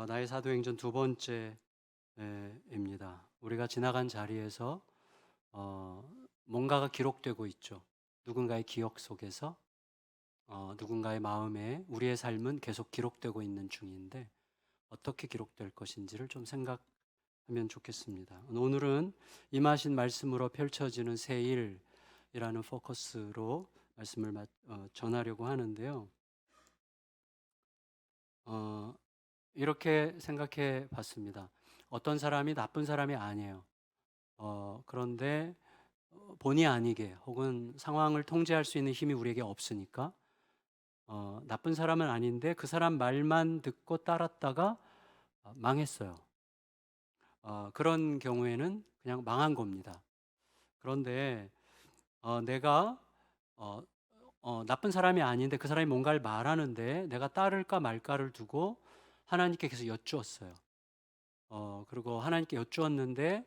나의 사도행전 두 번째입니다. 우리가 지나간 자리에서 뭔가가 기록되고 있죠. 누군가의 기억 속에서 누군가의 마음에 우리의 삶은 계속 기록되고 있는 중인데 어떻게 기록될 것인지를 좀 생각하면 좋겠습니다. 오늘은 임하신 말씀으로 펼쳐지는 새 일이라는 포커스로 말씀을 전하려고 하는데요. 이렇게 생각해 봤습니다. 어떤 사람이 나쁜 사람이 아니에요. 그런데 본의 아니게 혹은 상황을 통제할 수 있는 힘이 우리에게 없으니까 나쁜 사람은 아닌데 그 사람 말만 듣고 따랐다가 망했어요. 그런 경우에는 그냥 망한 겁니다. 그런데 내가 나쁜 사람이 아닌데 그 사람이 뭔가를 말하는데 내가 따를까 말까를 두고 하나님께 계속 여쭈었어요. 그리고 하나님께 여쭈었는데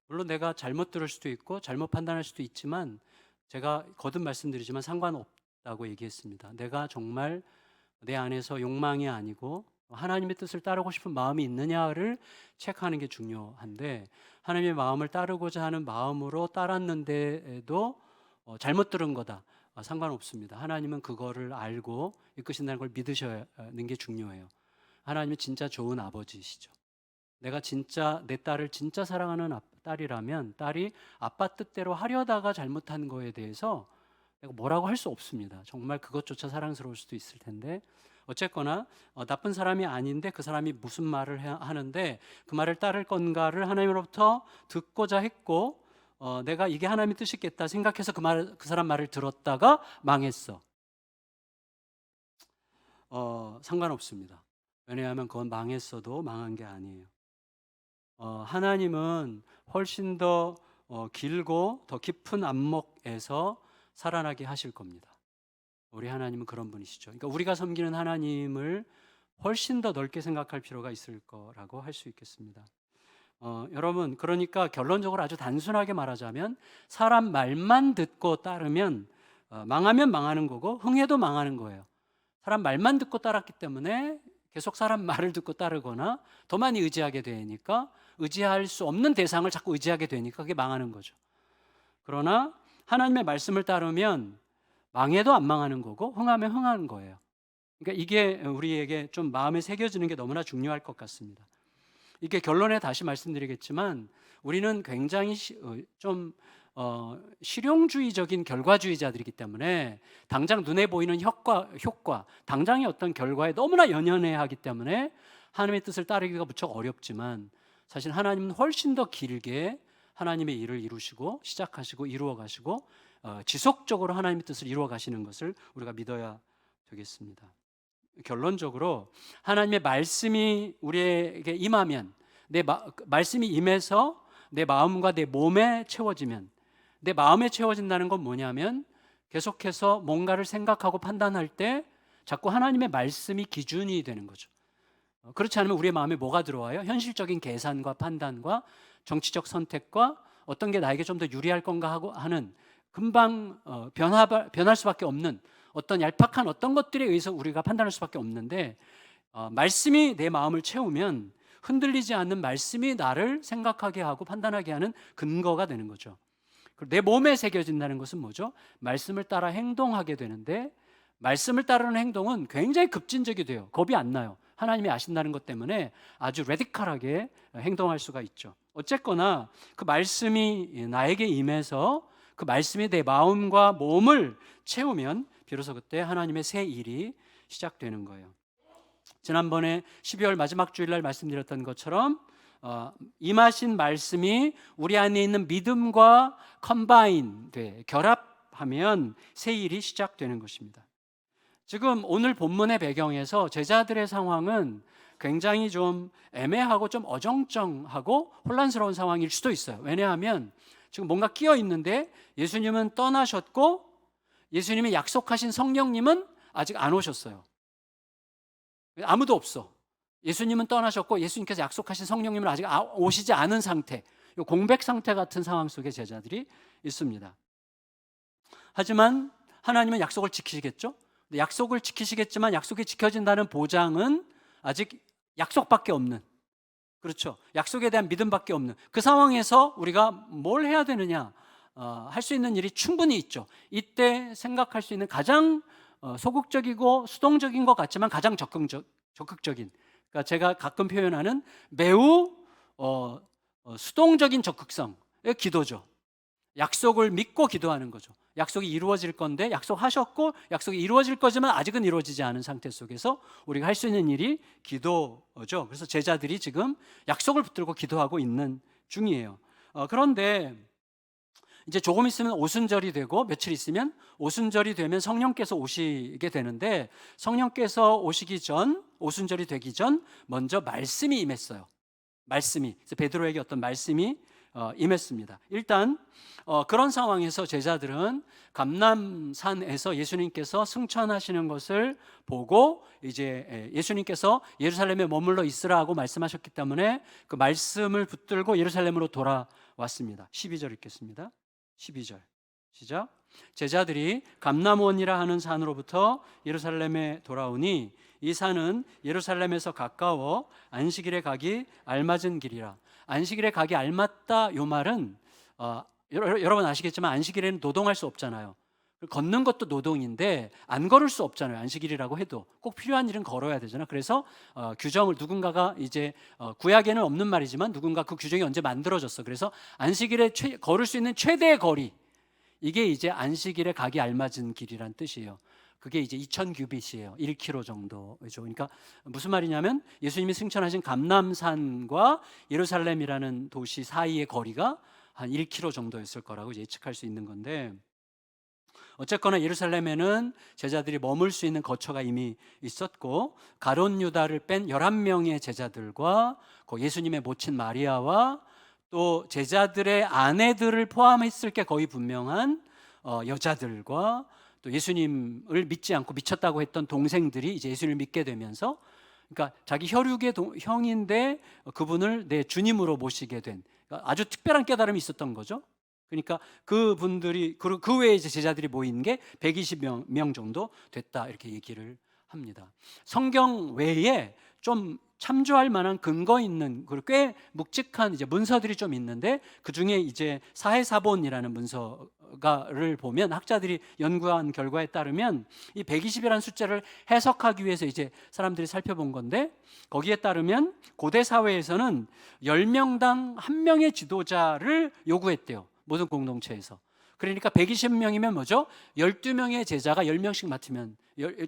물론 내가 잘못 들을 수도 있고 잘못 판단할 수도 있지만 제가 거듭 말씀드리지만 상관없다고 얘기했습니다. 내가 정말 내 안에서 욕망이 아니고 하나님의 뜻을 따르고 싶은 마음이 있느냐를 체크하는 게 중요한데 하나님의 마음을 따르고자 하는 마음으로 따랐는데도 잘못 들은 거다. 상관없습니다. 하나님은 그거를 알고 이끄신다는 걸 믿으시는 게 중요해요. 하나님은 진짜 좋은 아버지시죠. 내가 진짜 내 딸을 진짜 사랑하는 딸이라면 딸이 아빠 뜻대로 하려다가 잘못한 거에 대해서 내가 뭐라고 할 수 없습니다. 정말 그것조차 사랑스러울 수도 있을 텐데 어쨌거나 나쁜 사람이 아닌데 그 사람이 무슨 말을 하는데 그 말을 따를 건가를 하나님으로부터 듣고자 했고 내가 이게 하나님의 뜻이겠다 생각해서 그 사람 말을 들었다가 망했어. 상관없습니다. 왜냐하면 그건 망했어도 망한 게 아니에요. 하나님은 훨씬 더 길고 더 깊은 안목에서 살아나게 하실 겁니다. 우리 하나님은 그런 분이시죠. 그러니까 우리가 섬기는 하나님을 훨씬 더 넓게 생각할 필요가 있을 거라고 할 수 있겠습니다. 여러분, 그러니까 결론적으로 아주 단순하게 말하자면 사람 말만 듣고 따르면 망하면 망하는 거고 흥해도 망하는 거예요. 사람 말만 듣고 따랐기 때문에 계속 사람 말을 듣고 따르거나 더 많이 의지하게 되니까 의지할 수 없는 대상을 자꾸 의지하게 되니까 그게 망하는 거죠. 그러나 하나님의 말씀을 따르면 망해도 안 망하는 거고 흥하면 흥하는 거예요. 그러니까 이게 우리에게 좀 마음에 새겨지는 게 너무나 중요할 것 같습니다. 이게 결론에 다시 말씀드리겠지만 우리는 굉장히 실용주의적인 결과주의자들이기 때문에 당장 눈에 보이는 효과, 당장의 어떤 결과에 너무나 연연해 하기 때문에 하나님의 뜻을 따르기가 무척 어렵지만 사실 하나님은 훨씬 더 길게 하나님의 일을 이루시고 시작하시고 이루어 가시고 지속적으로 하나님의 뜻을 이루어 가시는 것을 우리가 믿어야 되겠습니다. 결론적으로 하나님의 말씀이 우리에게 임하면 말씀이 임해서 내 마음과 내 몸에 채워지면 내 마음에 채워진다는 건 뭐냐면 계속해서 뭔가를 생각하고 판단할 때 자꾸 하나님의 말씀이 기준이 되는 거죠. 그렇지 않으면 우리의 마음에 뭐가 들어와요? 현실적인 계산과 판단과 정치적 선택과 어떤 게 나에게 좀 더 유리할 건가 하고 하는 금방 변할 수밖에 없는 어떤 얄팍한 어떤 것들에 의해서 우리가 판단할 수밖에 없는데 말씀이 내 마음을 채우면 흔들리지 않는 말씀이 나를 생각하게 하고 판단하게 하는 근거가 되는 거죠. 내 몸에 새겨진다는 것은 뭐죠? 말씀을 따라 행동하게 되는데 말씀을 따르는 행동은 굉장히 급진적이 돼요. 겁이 안 나요. 하나님이 아신다는 것 때문에 아주 레디컬하게 행동할 수가 있죠. 어쨌거나 그 말씀이 나에게 임해서 그 말씀이 내 마음과 몸을 채우면 비로소 그때 하나님의 새 일이 시작되는 거예요. 지난번에 12월 마지막 주일날 말씀드렸던 것처럼 임하신 말씀이 우리 안에 있는 믿음과 결합하면 새 일이 시작되는 것입니다. 지금 오늘 본문의 배경에서 제자들의 상황은 굉장히 좀 애매하고 좀 어정쩡하고 혼란스러운 상황일 수도 있어요. 왜냐하면 지금 뭔가 끼어 있는데 예수님은 떠나셨고 예수님이 약속하신 성령님은 아직 안 오셨어요. 아무도 없어. 예수님은 떠나셨고 예수님께서 약속하신 성령님은 아직 오시지 않은 상태, 공백 상태 같은 상황 속에 제자들이 있습니다. 하지만 하나님은 약속을 지키시겠죠? 약속을 지키시겠지만 약속이 지켜진다는 보장은 아직 약속밖에 없는, 그렇죠. 약속에 대한 믿음밖에 없는 그 상황에서 우리가 뭘 해야 되느냐? 할 수 있는 일이 충분히 있죠. 이때 생각할 수 있는 가장 소극적이고 수동적인 것 같지만 가장 적극적인, 그러니까 제가 가끔 표현하는 매우 수동적인 적극성의 기도죠. 약속을 믿고 기도하는 거죠. 약속이 이루어질 건데 약속하셨고 약속이 이루어질 거지만 아직은 이루어지지 않은 상태 속에서 우리가 할 수 있는 일이 기도죠. 그래서 제자들이 지금 약속을 붙들고 기도하고 있는 중이에요. 그런데 이제 조금 있으면 오순절이 되고 며칠 있으면 오순절이 되면 성령께서 오시게 되는데, 성령께서 오시기 전, 오순절이 되기 전 먼저 말씀이 임했어요. 말씀이, 그래서 베드로에게 어떤 말씀이 임했습니다. 일단 그런 상황에서 제자들은 감람산에서 예수님께서 승천하시는 것을 보고 이제 예수님께서 예루살렘에 머물러 있으라고 말씀하셨기 때문에 그 말씀을 붙들고 예루살렘으로 돌아왔습니다. 12절 읽겠습니다. 12절 시작. 제자들이 감람원이라 하는 산으로부터 예루살렘에 돌아오니 이 산은 예루살렘에서 가까워 안식일에 가기 알맞은 길이라. 안식일에 가기 알맞다, 요 말은 여러분 아시겠지만 안식일에는 노동할 수 없잖아요. 걷는 것도 노동인데 안 걸을 수 없잖아요. 안식일이라고 해도 꼭 필요한 일은 걸어야 되잖아요. 그래서 규정을 누군가가 이제 구약에는 없는 말이지만 누군가 그 규정이 언제 만들어졌어. 그래서 안식일에 걸을 수 있는 최대의 거리, 이게 이제 안식일에 가기 알맞은 길이란 뜻이에요. 그게 이제 2000규빗이에요. 1km 정도죠. 그러니까 무슨 말이냐면 예수님이 승천하신 감람산과 예루살렘이라는 도시 사이의 거리가 한 1km 정도였을 거라고 예측할 수 있는 건데, 어쨌거나 예루살렘에는 제자들이 머물 수 있는 거처가 이미 있었고, 가룟 유다를 뺀 11명의 제자들과 예수님의 모친 마리아와 또 제자들의 아내들을 포함했을 게 거의 분명한 여자들과 또 예수님을 믿지 않고 미쳤다고 했던 동생들이 이제 예수님을 믿게 되면서, 그러니까 자기 혈육의 형인데 그분을 내 주님으로 모시게 된, 그러니까 아주 특별한 깨달음이 있었던 거죠. 그러니까 그분들이 그 외에 이제 제자들이 모인 게 120명 정도 됐다, 이렇게 얘기를 합니다. 성경 외에 좀 참조할 만한 근거 있는 그리고 꽤 묵직한 이제 문서들이 좀 있는데, 그 중에 이제 사해사본이라는 문서가를 보면 학자들이 연구한 결과에 따르면 이 120이라는 숫자를 해석하기 위해서 이제 사람들이 살펴본 건데, 거기에 따르면 고대 사회에서는 10명당 1명의 지도자를 요구했대요. 모든 공동체에서. 그러니까 120명이면 뭐죠? 12명의 제자가 10명씩 맡으면,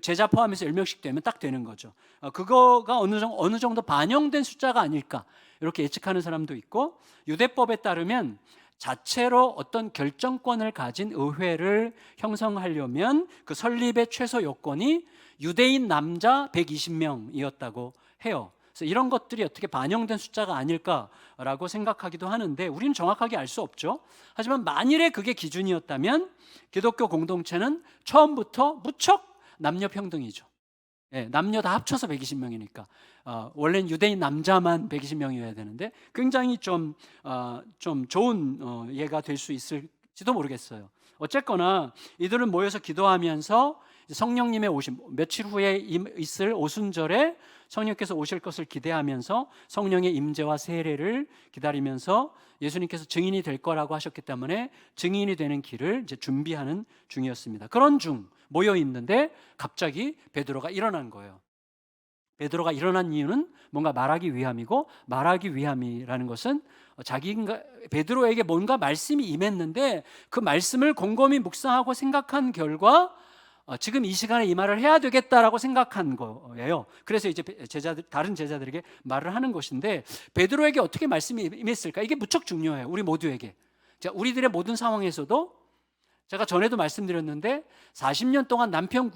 제자 포함해서 10명씩 되면 딱 되는 거죠. 그거가 어느 정도 반영된 숫자가 아닐까, 이렇게 예측하는 사람도 있고, 유대법에 따르면 자체로 어떤 결정권을 가진 의회를 형성하려면 그 설립의 최소 요건이 유대인 남자 120명이었다고 해요. 그래서 이런 것들이 어떻게 반영된 숫자가 아닐까라고 생각하기도 하는데, 우리는 정확하게 알 수 없죠. 하지만 만일에 그게 기준이었다면 기독교 공동체는 처음부터 무척 남녀 평등이죠. 남녀 다 합쳐서 120명이니까 원래는 유대인 남자만 120명이어야 되는데 굉장히 좀 좋은 예가 될 수 있을지도 모르겠어요. 어쨌거나 이들은 모여서 기도하면서 성령님의 오심, 며칠 후에 있을 오순절에 성령께서 오실 것을 기대하면서 성령의 임재와 세례를 기다리면서 예수님께서 증인이 될 거라고 하셨기 때문에 증인이 되는 길을 이제 준비하는 중이었습니다. 그런 중 모여 있는데 갑자기 베드로가 일어난 거예요. 베드로가 일어난 이유는 뭔가 말하기 위함이고, 말하기 위함이라는 것은 베드로에게 뭔가 말씀이 임했는데 그 말씀을 곰곰이 묵상하고 생각한 결과 지금 이 시간에 이 말을 해야 되겠다라고 생각한 거예요. 그래서 이제 다른 제자들에게 말을 하는 것인데, 베드로에게 어떻게 말씀이 임했을까? 이게 무척 중요해요. 우리 모두에게. 우리들의 모든 상황에서도 제가 전에도 말씀드렸는데 40년 동안 남편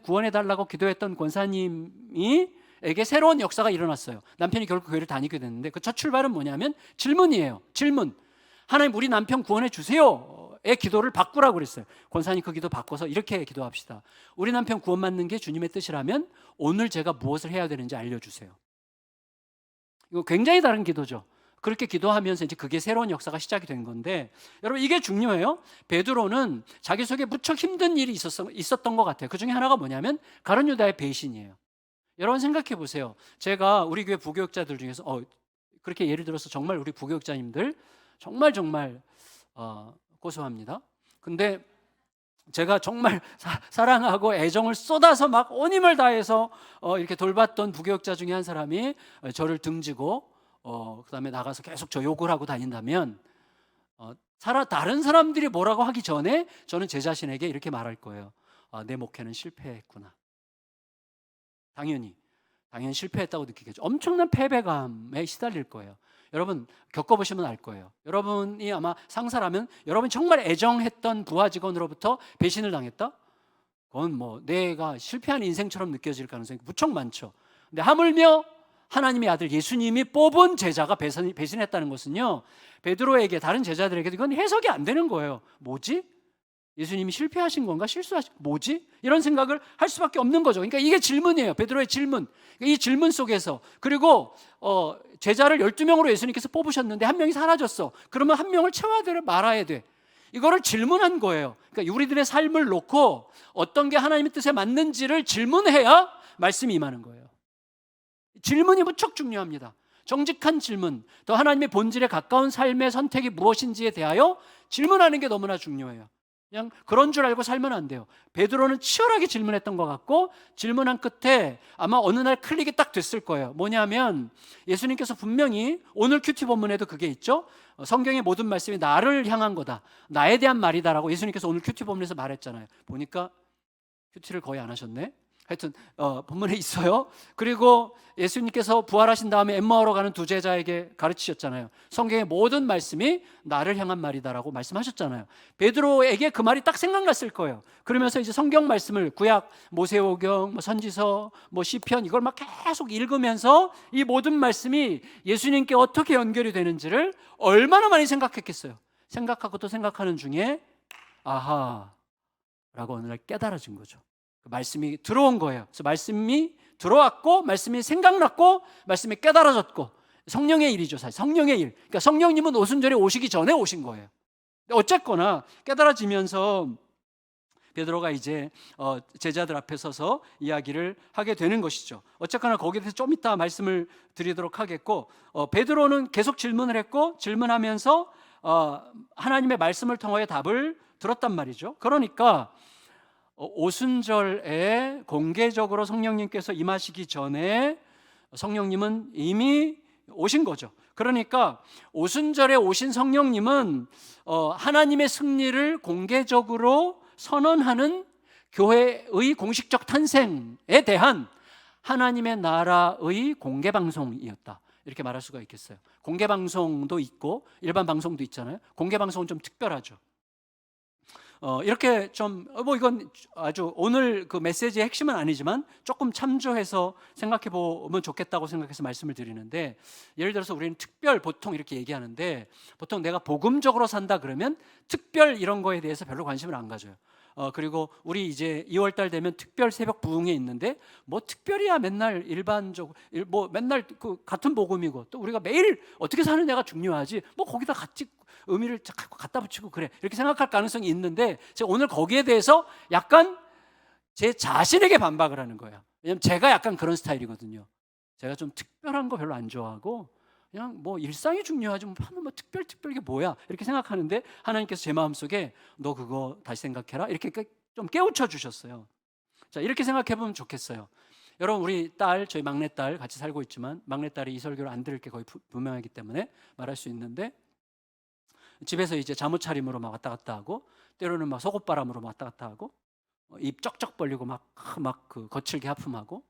구원해달라고 기도했던 권사님에게 새로운 역사가 일어났어요. 남편이 결국 교회를 다니게 됐는데 그 첫 출발은 뭐냐면 질문이에요. 질문. 하나님, 우리 남편 구원해 주세요의 기도를 바꾸라고 그랬어요. 권사님 그 기도 바꿔서 이렇게 기도합시다. 우리 남편 구원받는 게 주님의 뜻이라면 오늘 제가 무엇을 해야 되는지 알려주세요. 이거 굉장히 다른 기도죠. 그렇게 기도하면서 이제 그게 새로운 역사가 시작이 된 건데, 여러분 이게 중요해요. 베드로는 자기 속에 무척 힘든 일이 있었던 것 같아요. 그 중에 하나가 뭐냐면 가룟 유다의 배신이에요. 여러분 생각해 보세요. 제가 우리 교회 부교육자들 중에서 그렇게 예를 들어서 정말 우리 부교육자님들 정말 고소합니다. 근데 제가 정말 사랑하고 애정을 쏟아서 막 온 힘을 다해서 이렇게 돌봤던 부교육자 중에 한 사람이 저를 등지고 그다음에 나가서 계속 저 욕을 하고 다닌다면 다른 사람들이 뭐라고 하기 전에 저는 제 자신에게 이렇게 말할 거예요. 내 목회는 실패했구나. 당연히 실패했다고 느끼겠죠. 엄청난 패배감에 시달릴 거예요. 여러분 겪어보시면 알 거예요. 여러분이 아마 상사라면 여러분이 정말 애정했던 부하 직원으로부터 배신을 당했다? 그건 뭐 내가 실패한 인생처럼 느껴질 가능성이 무척 많죠. 근데 하물며 하나님의 아들 예수님이 뽑은 제자가 배신했다는 것은요, 베드로에게, 다른 제자들에게도 이건 해석이 안 되는 거예요. 뭐지? 예수님이 실패하신 건가? 뭐지? 이런 생각을 할 수밖에 없는 거죠. 그러니까 이게 질문이에요. 베드로의 질문. 이 질문 속에서, 그리고 제자를 12명으로 예수님께서 뽑으셨는데 한 명이 사라졌어. 그러면 한 명을 채워야 돼, 말아야 돼. 이거를 질문한 거예요. 그러니까 우리들의 삶을 놓고 어떤 게 하나님의 뜻에 맞는지를 질문해야 말씀이 임하는 거예요. 질문이 무척 중요합니다. 정직한 질문, 더 하나님의 본질에 가까운 삶의 선택이 무엇인지에 대하여 질문하는 게 너무나 중요해요. 그냥 그런 줄 알고 살면 안 돼요. 베드로는 치열하게 질문했던 것 같고, 질문한 끝에 아마 어느 날 클릭이 딱 됐을 거예요. 뭐냐면 예수님께서 분명히 오늘 큐티 본문에도 그게 있죠. 성경의 모든 말씀이 나를 향한 거다, 나에 대한 말이다라고 예수님께서 오늘 큐티 본문에서 말했잖아요. 보니까 큐티를 거의 안 하셨네. 하여튼 본문에 있어요. 그리고 예수님께서 부활하신 다음에 엠마오로 가는 두 제자에게 가르치셨잖아요. 성경의 모든 말씀이 나를 향한 말이다라고 말씀하셨잖아요. 베드로에게 그 말이 딱 생각났을 거예요. 그러면서 이제 성경 말씀을, 구약 모세오경, 선지서, 시편, 이걸 막 계속 읽으면서 이 모든 말씀이 예수님께 어떻게 연결이 되는지를 얼마나 많이 생각했겠어요. 생각하고 또 생각하는 중에 아하 라고 어느 날 깨달아진 거죠. 그 말씀이 들어온 거예요. 그래서 말씀이 들어왔고, 말씀이 생각났고, 말씀이 깨달아졌고, 성령의 일이죠. 사실 성령의 일. 그러니까 성령님은 오순절에 오시기 전에 오신 거예요. 어쨌거나 깨달아지면서 베드로가 이제 제자들 앞에 서서 이야기를 하게 되는 것이죠. 어쨌거나 거기에 대해서 좀 이따 말씀을 드리도록 하겠고, 베드로는 계속 질문을 했고, 질문하면서 하나님의 말씀을 통하여 답을 들었단 말이죠. 그러니까 오순절에 공개적으로 성령님께서 임하시기 전에 성령님은 이미 오신 거죠. 그러니까 오순절에 오신 성령님은 하나님의 승리를 공개적으로 선언하는 교회의 공식적 탄생에 대한 하나님의 나라의 공개 방송이었다, 이렇게 말할 수가 있겠어요. 공개 방송도 있고 일반 방송도 있잖아요. 공개 방송은 좀 특별하죠. 이렇게 좀 이건 아주 오늘 그 메시지의 핵심은 아니지만 조금 참조해서 생각해 보면 좋겠다고 생각해서 말씀을 드리는데, 예를 들어서 우리는 특별, 보통 이렇게 얘기하는데, 보통 내가 복음적으로 산다 그러면 특별 이런 거에 대해서 별로 관심을 안 가져요. 그리고 우리 이제 2월 달 되면 특별 새벽 부흥회 있는데, 특별이야, 맨날 일반적으로 맨날 그 같은 복음이고, 또 우리가 매일 어떻게 사느냐가 중요하지 거기다 같이 의미를 갖다 붙이고 그래, 이렇게 생각할 가능성이 있는데, 제가 오늘 거기에 대해서 약간 제 자신에게 반박을 하는 거예요. 왜냐하면 제가 약간 그런 스타일이거든요. 제가 좀 특별한 거 별로 안 좋아하고, 그냥 일상이 중요하지 특별 이게 뭐야, 이렇게 생각하는데, 하나님께서 제 마음속에 너 그거 다시 생각해라, 이렇게 좀 깨우쳐 주셨어요. 자, 이렇게 생각해 보면 좋겠어요. 여러분, 우리 딸, 저희 막내딸 같이 살고 있지만, 막내딸이 이 설교를 안 들을 게 거의 분명하기 때문에 말할 수 있는데, 집에서 이제 잠옷 차림으로 막 왔다 갔다 하고, 때로는 막 속옷바람으로 왔다 갔다 하고, 입 쩍쩍 벌리고 막 그 거칠게 하품하고,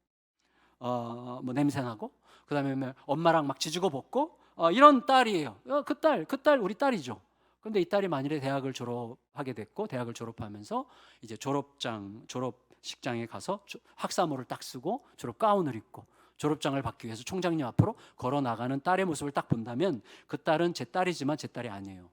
냄새나고, 그 다음에 엄마랑 막 지지고 볶고, 이런 딸이에요. 그 딸 우리 딸이죠. 근데 이 딸이 만일에 대학을 졸업하게 됐고, 대학을 졸업하면서 이제 졸업식장에 가서 학사모를 딱 쓰고 졸업 가운을 입고 졸업장을 받기 위해서 총장님 앞으로 걸어 나가는 딸의 모습을 딱 본다면, 그 딸은 제 딸이지만 제 딸이 아니에요.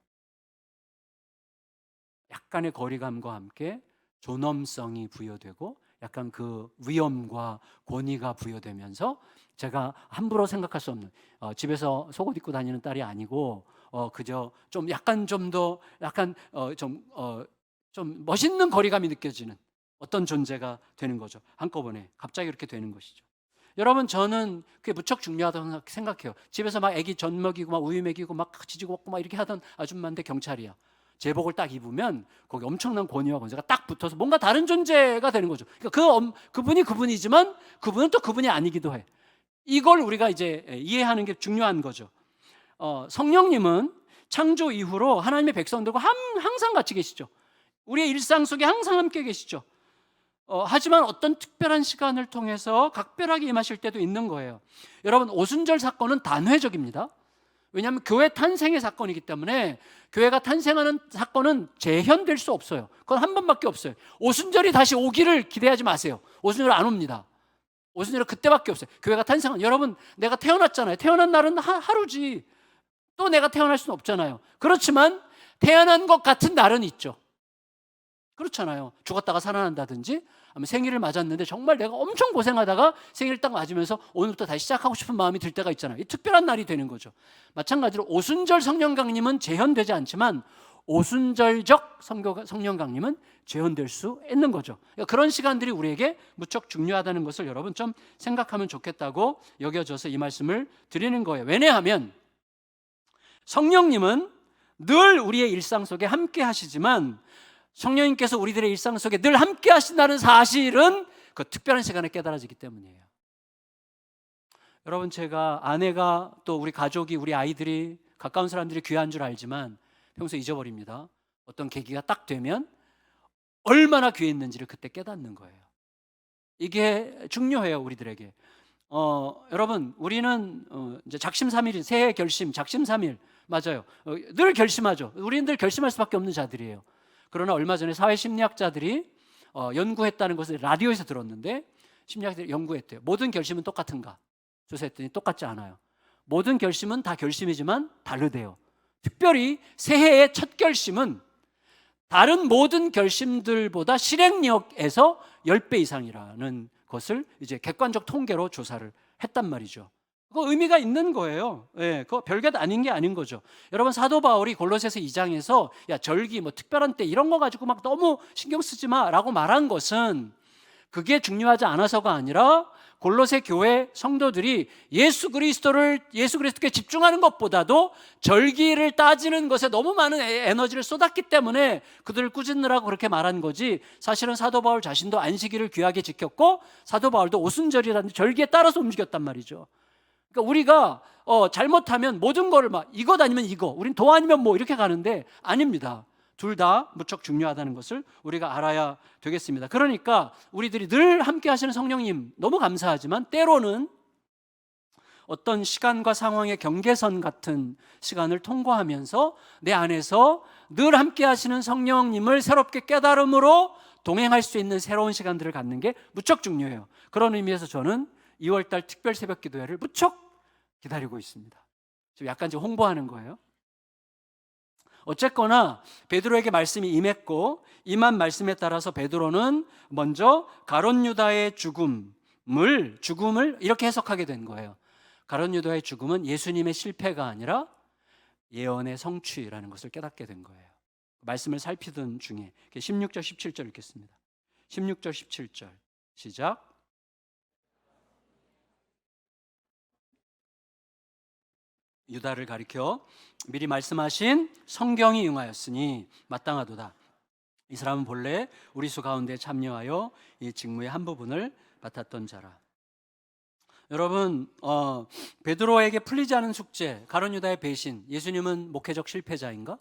약간의 거리감과 함께 존엄성이 부여되고, 약간 그 위엄과 권위가 부여되면서, 제가 함부로 생각할 수 없는, 집에서 속옷 입고 다니는 딸이 아니고, 그저 좀 약간 좀 더 약간 좀 멋있는 거리감이 느껴지는 어떤 존재가 되는 거죠. 한꺼번에 갑자기 이렇게 되는 것이죠. 여러분, 저는 그게 무척 중요하다고 생각해요. 집에서 막 애기 젖 먹이고 막 우유 먹이고 막 지지고 먹고 막 이렇게 하던 아줌마인데 경찰이야. 제복을 딱 입으면 거기 엄청난 권위와 권세가 딱 붙어서 뭔가 다른 존재가 되는 거죠. 그러니까 그분이 그분이지만 그분은 또 그분이 아니기도 해. 이걸 우리가 이제 이해하는 게 중요한 거죠. 성령님은 창조 이후로 하나님의 백성들과 항상 같이 계시죠. 우리의 일상 속에 항상 함께 계시죠. 하지만 어떤 특별한 시간을 통해서 각별하게 임하실 때도 있는 거예요. 여러분, 오순절 사건은 단회적입니다. 왜냐하면 교회 탄생의 사건이기 때문에 교회가 탄생하는 사건은 재현될 수 없어요. 그건 한 번밖에 없어요. 오순절이 다시 오기를 기대하지 마세요. 오순절 안 옵니다. 오순절은 그때밖에 없어요. 교회가 탄생한, 여러분, 내가 태어났잖아요. 태어난 날은 하루지. 또 내가 태어날 수는 없잖아요. 그렇지만 태어난 것 같은 날은 있죠. 그렇잖아요. 죽었다가 살아난다든지, 아니면 생일을 맞았는데 정말 내가 엄청 고생하다가 생일을 딱 맞으면서 오늘부터 다시 시작하고 싶은 마음이 들 때가 있잖아요. 이 특별한 날이 되는 거죠. 마찬가지로 오순절 성령 강림은 재현되지 않지만 오순절적 성령 강림은 재현될 수 있는 거죠. 그러니까 그런 시간들이 우리에게 무척 중요하다는 것을 여러분 좀 생각하면 좋겠다고 여겨져서 이 말씀을 드리는 거예요. 왜냐하면 성령님은 늘 우리의 일상 속에 함께 하시지만 성령님께서 우리들의 일상 속에 늘 함께 하신다는 사실은 그 특별한 시간에 깨달아지기 때문이에요. 여러분, 제가 아내가 또 우리 가족이, 우리 아이들이, 가까운 사람들이 귀한 줄 알지만 평소에 잊어버립니다. 어떤 계기가 딱 되면 얼마나 귀했는지를 그때 깨닫는 거예요. 이게 중요해요, 우리들에게. 여러분, 우리는 이제 작심삼일인, 새해 결심, 작심삼일, 맞아요. 늘 결심하죠. 우리는 늘 결심할 수밖에 없는 자들이에요. 그러나 얼마 전에 사회심리학자들이 연구했다는 것을 라디오에서 들었는데, 심리학자들이 연구했대요. 모든 결심은 똑같은가? 조사했더니 똑같지 않아요. 모든 결심은 다 결심이지만 다르대요. 특별히 새해의 첫 결심은 다른 모든 결심들보다 실행력에서 10배 이상이라는 것을 이제 객관적 통계로 조사를 했단 말이죠. 그거 의미가 있는 거예요. 예, 그거 별게 아닌 게 아닌 거죠. 여러분, 사도 바울이 골로새서 2장에서 야, 절기 뭐 특별한 때 이런 거 가지고 막 너무 신경 쓰지 마라고 말한 것은 그게 중요하지 않아서가 아니라 골로새 교회 성도들이 예수 그리스도께 집중하는 것보다도 절기를 따지는 것에 너무 많은 에너지를 쏟았기 때문에 그들을 꾸짖느라고 그렇게 말한 거지, 사실은 사도 바울 자신도 안식일을 귀하게 지켰고 사도 바울도 오순절이라는 절기에 따라서 움직였단 말이죠. 그러니까 우리가 잘못하면 모든 거를 막 이것 아니면 이거, 우린 도 아니면 뭐 이렇게 가는데 아닙니다. 둘 다 무척 중요하다는 것을 우리가 알아야 되겠습니다. 그러니까 우리들이 늘 함께 하시는 성령님 너무 감사하지만 때로는 어떤 시간과 상황의 경계선 같은 시간을 통과하면서 내 안에서 늘 함께 하시는 성령님을 새롭게 깨달음으로 동행할 수 있는 새로운 시간들을 갖는 게 무척 중요해요. 그런 의미에서 저는 2월달 특별 새벽 기도회를 무척 기다리고 있습니다. 지금 약간 좀 홍보하는 거예요. 어쨌거나 베드로에게 말씀이 임했고 임한 말씀에 따라서 베드로는 먼저 가룟 유다의 죽음을 이렇게 해석하게 된 거예요. 가룟 유다의 죽음은 예수님의 실패가 아니라 예언의 성취라는 것을 깨닫게 된 거예요. 말씀을 살피던 중에 16절 17절 읽겠습니다. 16절 17절 시작. 유다를 가리켜 미리 말씀하신 성경이 응하였으니 마땅하도다. 이 사람은 본래 우리 수 가운데 참여하여 이 직무의 한 부분을 맡았던 자라. 여러분, 베드로에게 풀리지 않은 숙제, 가룟 유다의 배신, 예수님은 목회적 실패자인가?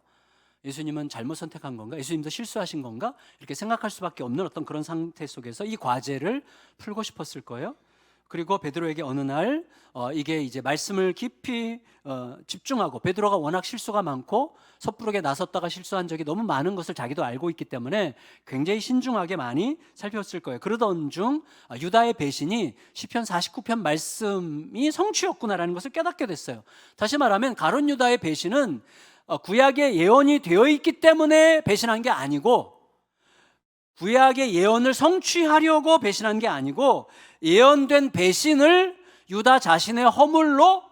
예수님은 잘못 선택한 건가? 예수님도 실수하신 건가? 이렇게 생각할 수밖에 없는 어떤 그런 상태 속에서 이 과제를 풀고 싶었을 거예요. 그리고 베드로에게 어느 날 이게 이제 말씀을 깊이 집중하고, 베드로가 워낙 실수가 많고 섣부르게 나섰다가 실수한 적이 너무 많은 것을 자기도 알고 있기 때문에 굉장히 신중하게 많이 살폈을 거예요. 그러던 중 유다의 배신이 시편 49편 말씀이 성취였구나라는 것을 깨닫게 됐어요. 다시 말하면 가룟 유다의 배신은 구약에 예언이 되어 있기 때문에 배신한 게 아니고, 구약의 예언을 성취하려고 배신한 게 아니고, 예언된 배신을 유다 자신의 허물로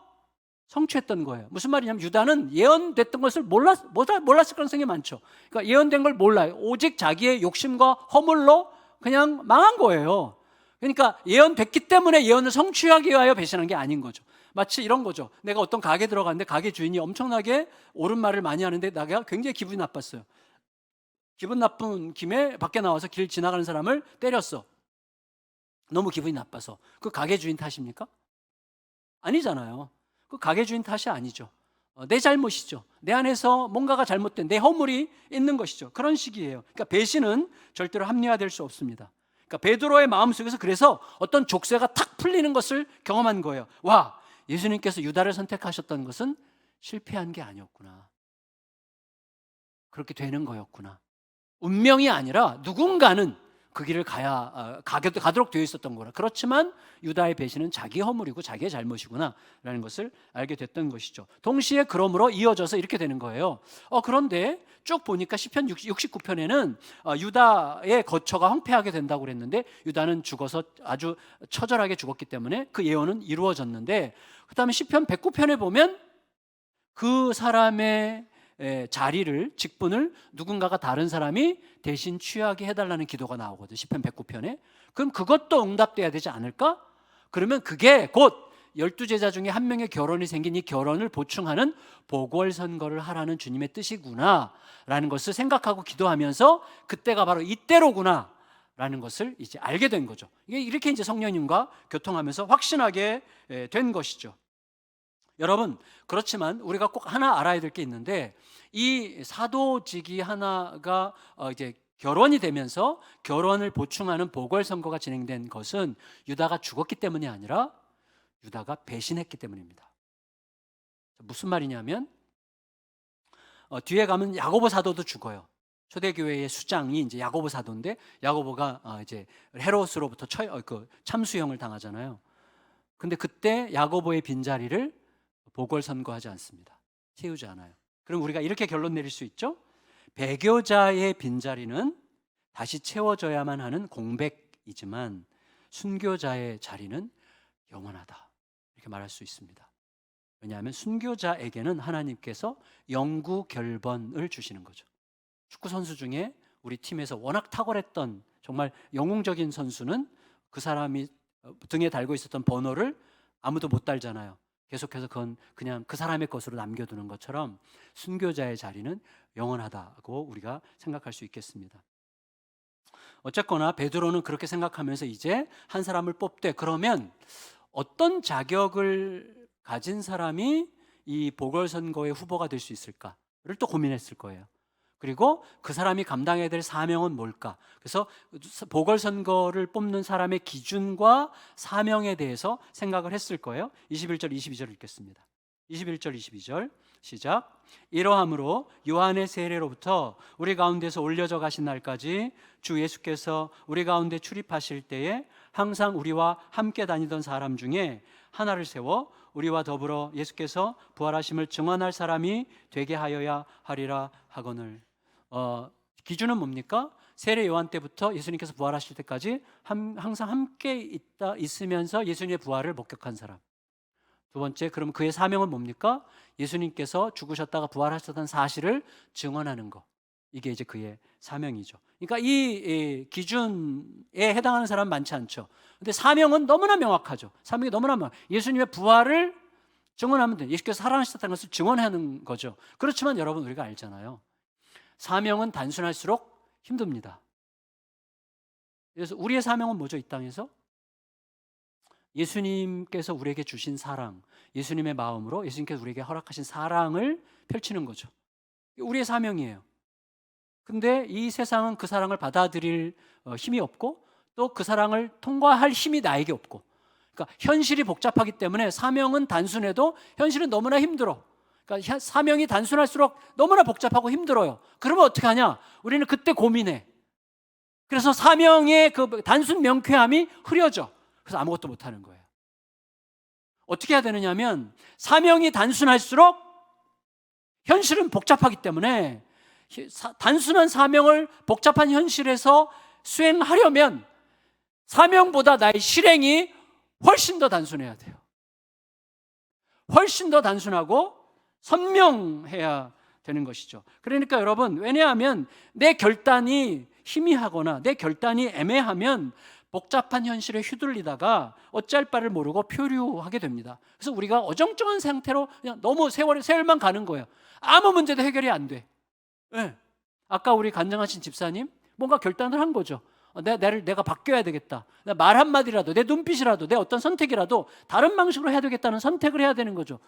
성취했던 거예요. 무슨 말이냐면 유다는 예언됐던 것을 몰랐을 가능성이 많죠. 그러니까 예언된 걸 몰라요. 오직 자기의 욕심과 허물로 그냥 망한 거예요. 그러니까 예언됐기 때문에 예언을 성취하기 위하여 배신한 게 아닌 거죠. 마치 이런 거죠. 내가 어떤 가게 들어갔는데 가게 주인이 엄청나게 옳은 말을 많이 하는데 내가 굉장히 기분이 나빴어요. 기분 나쁜 김에 밖에 나와서 길 지나가는 사람을 때렸어. 너무 기분이 나빠서. 그 가게 주인 탓입니까? 아니잖아요. 그 가게 주인 탓이 아니죠. 내 잘못이죠. 내 안에서 뭔가가 잘못된 내 허물이 있는 것이죠. 그런 식이에요. 그러니까 배신은 절대로 합리화될 수 없습니다. 그러니까 베드로의 마음속에서 그래서 어떤 족쇄가 탁 풀리는 것을 경험한 거예요. 와, 예수님께서 유다를 선택하셨던 것은 실패한 게 아니었구나. 그렇게 되는 거였구나. 운명이 아니라 누군가는 그 길을 가도록 되어 있었던 거라. 그렇지만 유다의 배신은 자기 허물이고 자기의 잘못이구나라는 것을 알게 됐던 것이죠. 동시에 그러므로 이어져서 이렇게 되는 거예요. 그런데 쭉 보니까 시편 69편에는 유다의 거처가 황폐하게 된다고 그랬는데 유다는 죽어서 아주 처절하게 죽었기 때문에 그 예언은 이루어졌는데, 그 다음에 시편 109편에 보면 그 사람의 자리를, 직분을 누군가가 다른 사람이 대신 취하게 해달라는 기도가 나오거든요. 시편 109편에. 그럼 그것도 응답돼야 되지 않을까? 그러면 그게 곧 12제자 중에 한 명의 결혼이 생긴 이 결혼을 보충하는 보궐선거를 하라는 주님의 뜻이구나 라는 것을 생각하고 기도하면서 그때가 바로 이때로구나 라는 것을 이제 알게 된 거죠. 이게 이렇게 이제 성령님과 교통하면서 확신하게 된 것이죠. 여러분, 그렇지만 우리가 꼭 하나 알아야 될 게 있는데, 이 사도직이 하나가 이제 결혼이 되면서 결혼을 보충하는 보궐선거가 진행된 것은 유다가 죽었기 때문이 아니라 유다가 배신했기 때문입니다. 무슨 말이냐면 뒤에 가면 야고보 사도도 죽어요. 초대교회의 수장이 이제 야고보 사도인데 야고보가 이제 헤롯으로부터 참수형을 당하잖아요. 근데 그때 야고보의 빈자리를 보궐선거하지 않습니다. 채우지 않아요. 그럼 우리가 이렇게 결론 내릴 수 있죠? 배교자의 빈자리는 다시 채워져야만 하는 공백이지만 순교자의 자리는 영원하다, 이렇게 말할 수 있습니다. 왜냐하면 순교자에게는 하나님께서 영구 결번을 주시는 거죠. 축구 선수 중에 우리 팀에서 워낙 탁월했던 정말 영웅적인 선수는 그 사람이 등에 달고 있었던 번호를 아무도 못 달잖아요. 계속해서 그건 그냥 그 사람의 것으로 남겨두는 것처럼 순교자의 자리는 영원하다고 우리가 생각할 수 있겠습니다. 어쨌거나 베드로는 그렇게 생각하면서 이제 한 사람을 뽑되, 그러면 어떤 자격을 가진 사람이 이 보궐선거의 후보가 될 수 있을까를 또 고민했을 거예요. 그리고 그 사람이 감당해야 될 사명은 뭘까? 그래서 보궐선거를 뽑는 사람의 기준과 사명에 대해서 생각을 했을 거예요. 21절, 22절 읽겠습니다. 21절, 22절 시작. 이러함으로 요한의 세례로부터 우리 가운데서 올려져 가신 날까지 주 예수께서 우리 가운데 출입하실 때에 항상 우리와 함께 다니던 사람 중에 하나를 세워 우리와 더불어 예수께서 부활하심을 증언할 사람이 되게 하여야 하리라 하거늘. 기준은 뭡니까? 세례 요한 때부터 예수님께서 부활하실 때까지 항상 함께 있으면서 예수님의 부활을 목격한 사람. 두 번째, 그럼 그의 사명은 뭡니까? 예수님께서 죽으셨다가 부활하셨다는 사실을 증언하는 것. 이게 이제 그의 사명이죠. 그러니까 이 기준에 해당하는 사람은 많지 않죠. 근데 사명은 너무나 명확하죠. 사명이 너무나 예수님의 부활을 증언하면 돼요. 예수께서 살아나셨다는 것을 증언하는 거죠. 그렇지만 여러분, 우리가 알잖아요. 사명은 단순할수록 힘듭니다. 그래서 우리의 사명은 뭐죠? 이 땅에서 예수님께서 우리에게 주신 사랑, 예수님의 마음으로 예수님께서 우리에게 허락하신 사랑을 펼치는 거죠. 우리의 사명이에요. 근데 이 세상은 그 사랑을 받아들일 힘이 없고 또 그 사랑을 통과할 힘이 나에게 없고, 그러니까 현실이 복잡하기 때문에 사명은 단순해도 현실은 너무나 힘들어. 그러니까 사명이 단순할수록 너무나 복잡하고 힘들어요. 그러면 어떻게 하냐? 우리는 그때 고민해. 그래서 사명의 그 단순 명쾌함이 흐려져. 그래서 아무것도 못하는 거예요. 어떻게 해야 되느냐면, 사명이 단순할수록 현실은 복잡하기 때문에 단순한 사명을 복잡한 현실에서 수행하려면 사명보다 나의 실행이 훨씬 더 단순해야 돼요. 훨씬 더 단순하고 선명해야 되는 것이죠. 그러니까 여러분, 왜냐하면 내 결단이 희미하거나 내 결단이 애매하면 복잡한 현실에 휘둘리다가 어찌할 바를 모르고 표류하게 됩니다. 그래서 우리가 어정쩡한 상태로 그냥 너무 세월만 가는 거예요. 아무 문제도 해결이 안 돼. 네. 아까 우리 간증하신 집사님 뭔가 결단을 한 거죠. 내가 바뀌어야 되겠다. 말 한마디라도, 내 눈빛이라도, 내 어떤 선택이라도 다른 방식으로 해야 되겠다는 선택을 해야 되는 거죠.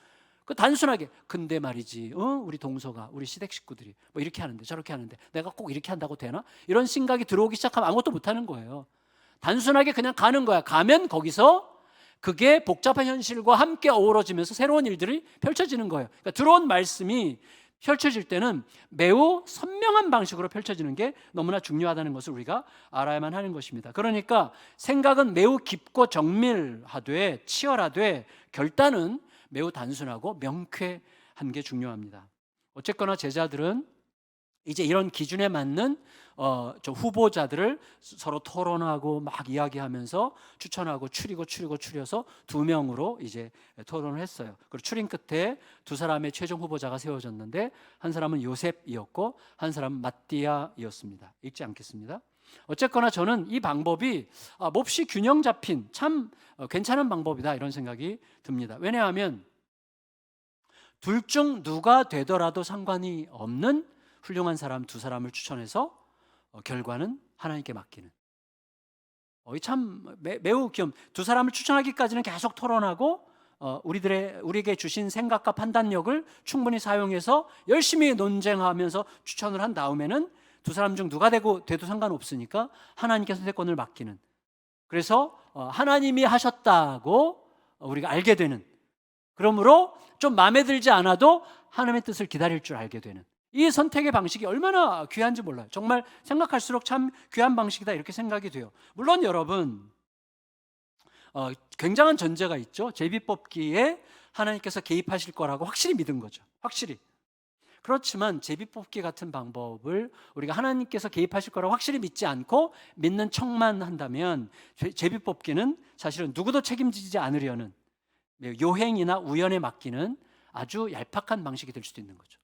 그 단순하게 근데 말이지 우리 동서가, 우리 시댁 식구들이 뭐 이렇게 하는데 저렇게 하는데 내가 꼭 이렇게 한다고 되나? 이런 생각이 들어오기 시작하면 아무것도 못하는 거예요. 단순하게 그냥 가는 거야. 가면 거기서 그게 복잡한 현실과 함께 어우러지면서 새로운 일들이 펼쳐지는 거예요. 그러니까 들어온 말씀이 펼쳐질 때는 매우 선명한 방식으로 펼쳐지는 게 너무나 중요하다는 것을 우리가 알아야만 하는 것입니다. 그러니까 생각은 매우 깊고 정밀하되 치열하되 결단은 매우 단순하고 명쾌한 게 중요합니다. 어쨌거나 제자들은 이제 이런 기준에 맞는 저 후보자들을 서로 토론하고 막 이야기하면서 추천하고 추려서 2명으로 이제 토론을 했어요. 그리고 추린 끝에 2사람의 최종 후보자가 세워졌는데 한 사람은 요셉이었고 한 사람은 마띠아이었습니다. 읽지 않겠습니다. 어쨌거나 저는 이 방법이 몹시 균형 잡힌 참 괜찮은 방법이다 이런 생각이 듭니다. 왜냐하면 둘 중 누가 되더라도 상관이 없는 훌륭한 사람 2사람을 추천해서 결과는 하나님께 맡기는. 참 매우 2사람을 추천하기까지는 계속 토론하고 우리에게 주신 생각과 판단력을 충분히 사용해서 열심히 논쟁하면서 추천을 한 다음에는 2사람 중 누가 돼도 상관없으니까 하나님께 선택권을 맡기는. 그래서 하나님이 하셨다고 우리가 알게 되는. 그러므로 좀 마음에 들지 않아도 하나님의 뜻을 기다릴 줄 알게 되는. 이 선택의 방식이 얼마나 귀한지 몰라요. 정말 생각할수록 참 귀한 방식이다 이렇게 생각이 돼요. 물론 여러분 굉장한 전제가 있죠. 제비뽑기에 하나님께서 개입하실 거라고 확실히 믿은 거죠. 확실히. 그렇지만 제비뽑기 같은 방법을 우리가 하나님께서 개입하실 거라고 확실히 믿지 않고 믿는 척만 한다면 제비뽑기는 사실은 누구도 책임지지 않으려는 요행이나 우연에 맡기는 아주 얄팍한 방식이 될 수도 있는 거죠.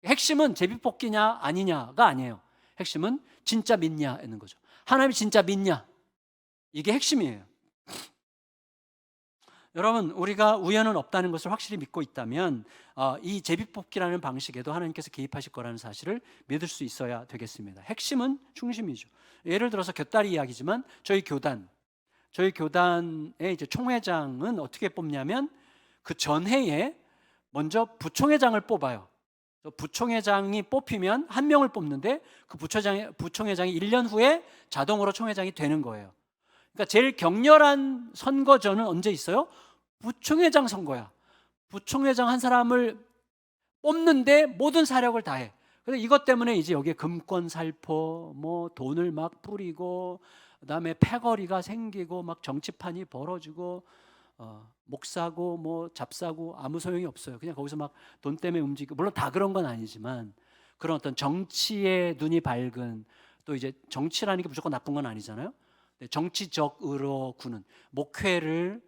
핵심은 제비뽑기냐 아니냐가 아니에요. 핵심은 진짜 믿냐는 거죠. 하나님이 진짜 믿냐? 이게 핵심이에요. 여러분, 우리가 우연은 없다는 것을 확실히 믿고 있다면 이 제비뽑기라는 방식에도 하나님께서 개입하실 거라는 사실을 믿을 수 있어야 되겠습니다. 핵심은 중심이죠. 예를 들어서 곁다리 이야기지만 저희 교단의 이제 총회장은 어떻게 뽑냐면 그 전해에 먼저 부총회장을 뽑아요. 부총회장이 뽑히면 한 명을 뽑는데 그 부총회장이 1년 후에 자동으로 총회장이 되는 거예요. 그러니까 제일 격렬한 선거전은 언제 있어요? 부총회장 선거야. 부총회장 한 사람을 뽑는데 모든 사력을 다해. 그래서 이것 때문에 이제 여기에 금권 살포, 뭐 돈을 막 뿌리고, 그다음에 패거리가 생기고, 막 정치판이 벌어지고, 목사고 뭐 잡사고 아무 소용이 없어요. 그냥 거기서 막 돈 때문에 움직이고, 물론 다 그런 건 아니지만 그런 어떤 정치에 눈이 밝은, 또 이제 정치라는 게 무조건 나쁜 건 아니잖아요. 정치적으로 구는 목회를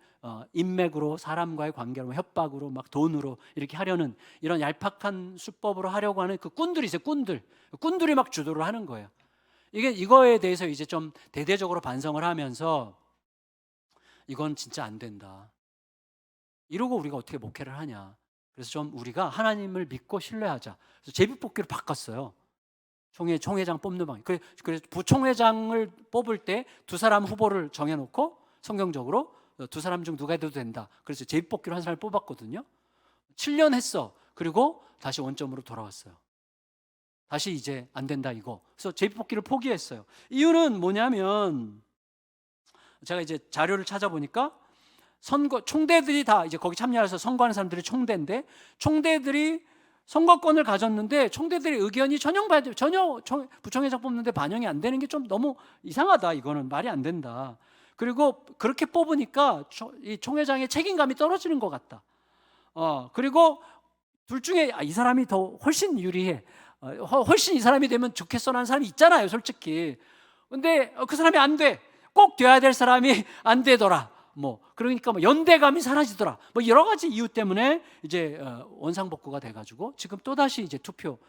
인맥으로 사람과의 관계로 협박으로 막 돈으로 이렇게 하려는 이런 얄팍한 수법으로 하려고 하는 그 꾼들이 있어요. 꾼들이 막 주도를 하는 거예요. 이거에 대해서 이제 좀 대대적으로 반성을 하면서 이건 진짜 안 된다. 이러고 우리가 어떻게 목회를 하냐. 그래서 좀 우리가 하나님을 믿고 신뢰하자. 그래서 제비뽑기로 바꿨어요. 총회장 뽑는 방식. 그래서 부총회장을 뽑을 때 2사람 후보를 정해놓고 성경적으로 2사람 중 누가 돼도 된다. 그래서 제비뽑기로 한 사람을 뽑았거든요. 7년 했어. 그리고 다시 원점으로 돌아왔어요. 다시 이제 안 된다 이거. 그래서 제비뽑기를 포기했어요. 이유는 뭐냐면 제가 이제 자료를 찾아보니까 총대들이 다 이제 거기 참여해서 선거하는 사람들이 총대인데, 총대들이 선거권을 가졌는데 총대들의 의견이 전혀 부총회장 뽑는데 반영이 안 되는 게 좀 너무 이상하다. 이거는 말이 안 된다. 그리고 그렇게 뽑으니까 이 총회장의 책임감이 떨어지는 것 같다. 그리고 둘 중에 이 사람이 더 훨씬 유리해. 훨씬 이 사람이 되면 좋겠어라는 사람이 있잖아요, 솔직히. 근데 그 사람이 안 돼. 꼭 돼야 될 사람이 안 되더라. 그러니까 연대감이 사라지더라. 여러 가지 이유 때문에 이제 원상복구가 돼가지고 지금 또 다시 이제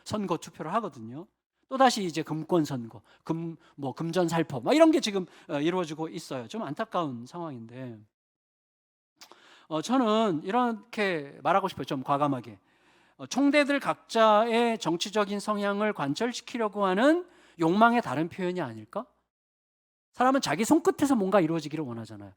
선거 투표를 하거든요. 또다시 이제 금권 선거, 금전살포 이런 게 지금 이루어지고 있어요. 좀 안타까운 상황인데 저는 이렇게 말하고 싶어요. 좀 과감하게. 총대들 각자의 정치적인 성향을 관철시키려고 하는 욕망의 다른 표현이 아닐까? 사람은 자기 손끝에서 뭔가 이루어지기를 원하잖아요.